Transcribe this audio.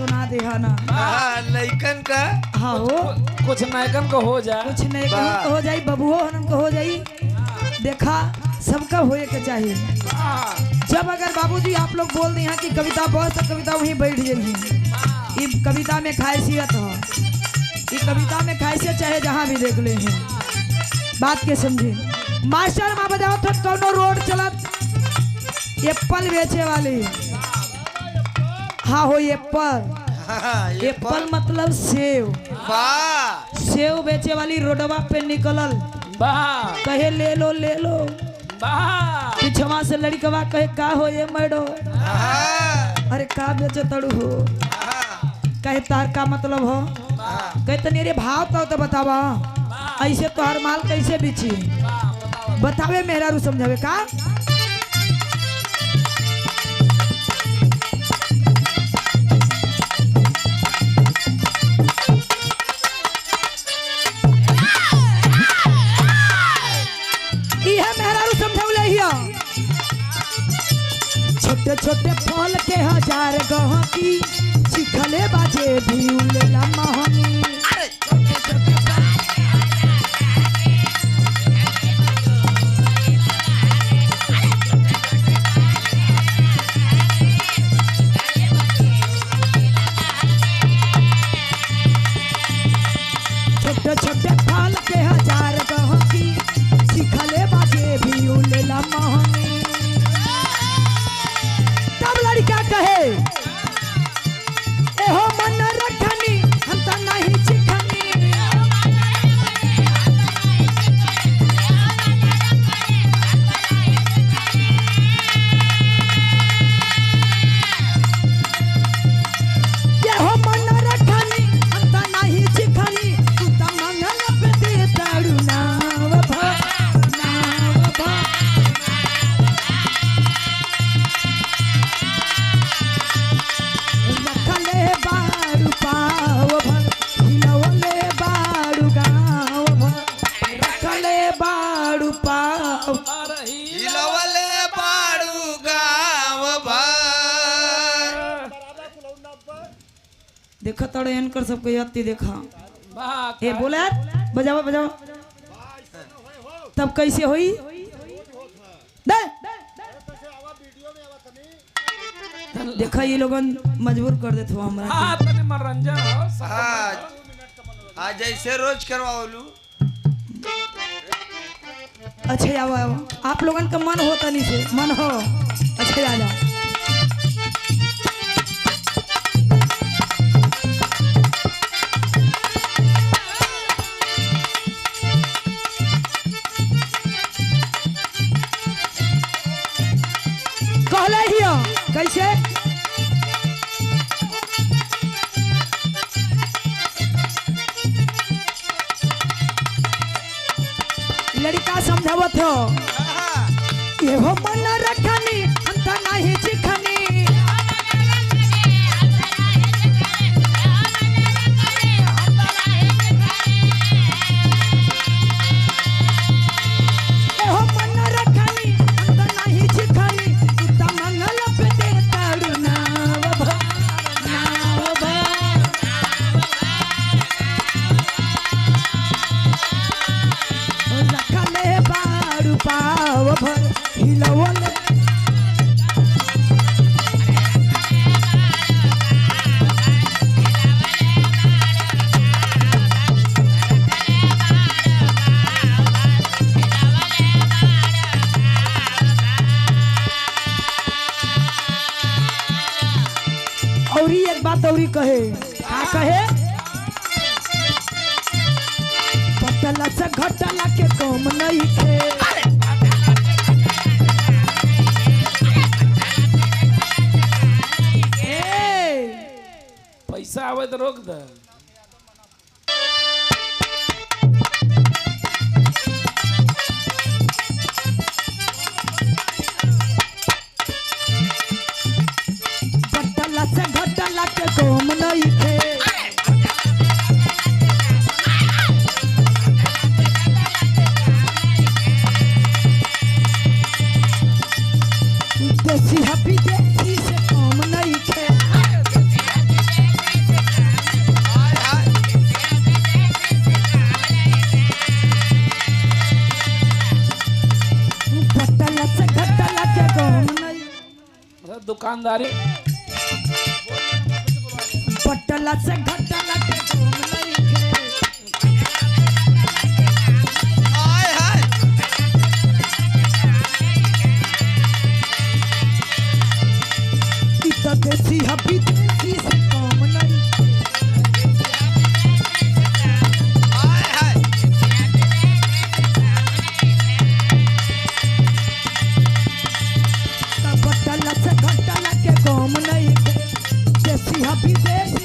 सुना दे है ना। लइकन का हाँ हो कुछ नायकन को हो जाए, कुछ नहीं को हो जाई, बबुओ हनन को हो जाई। देखा सबका होए के चाहिए। जब अगर बाबूजी आप लोग बोल दी हैं कि कविता बहुत तो कविता वहीं बैठ जाइए। ये कविता में खासियत है, ये कविता में खासियत चाहे जहाँ भी देख ले हैं। बात के समझे मास्टर माँ बजाओ तो कौनो रोड चलत एप्पल बेचे वाली। हाँ हो एप्पल, एप्पल मतलब सेव। सेव बेचे वाली रोडवा पे निकलल, कहे ले लो ले लो। पिछवा से लड़कवा कहे का हो ये मैडो, अरे का बेचे तड़ू हो, कहे तार का मतलब हो, कहे तनी रे भाव तो बतावा, ऐसे तो हर माल कैसे बेची बतावे मेरा रू समझावे का। छोटे छोटे फल के हजार गहकी चिखले बाजे भी उलेला महंगी। छोटे छोटे फल के हजार गहकी चिखले बाजे भी उलेला महंगी। लड़का कहे एहो मन रखनी हम तो नहीं चिखनी। एहो मन रखनी हम तो नहीं चिखनी, तू तो मंगल पे दे ताड़ू नाव भा नाव भा। देखा तड़े एनकर सबको याती देखा ए बोले बजाओ बजाओ तब कैसे होई दे देखा ये लोगन मजबूर कर देते हो हमरा। हां तने मनोरंजन हो आज ऐसे रोज करवाओलू। अच्छा आओ आओ आप लोगन का मन हो तनी से मन हो अच्छा आ जाओ। कहले हियो कैसे लड़का समझावत हो एहो मन रखनी हम तो नहीं चिखनी। एहो मन रखनी हम तो नहीं चिखनी, तू तो मंगल पे दे ताड़ू नाव भा नाव भा। रखले बाड़ू पाव भर हिलवल औरी एक बात औरी कहे का कहे पतला से घटला के कम नहीं थे। पैसा आवे तो रोक दे। पतला से घटला के कम नहीं थे। देसी हपी देसी से कम नहीं थे। ईमानदारी पटला से घटला के घूम नहीं खे हाय हाय ई तो देसी हबी देसी से काम नहीं हाय हाय पटला से घटला के घूम नहीं खे देसी हबी देसी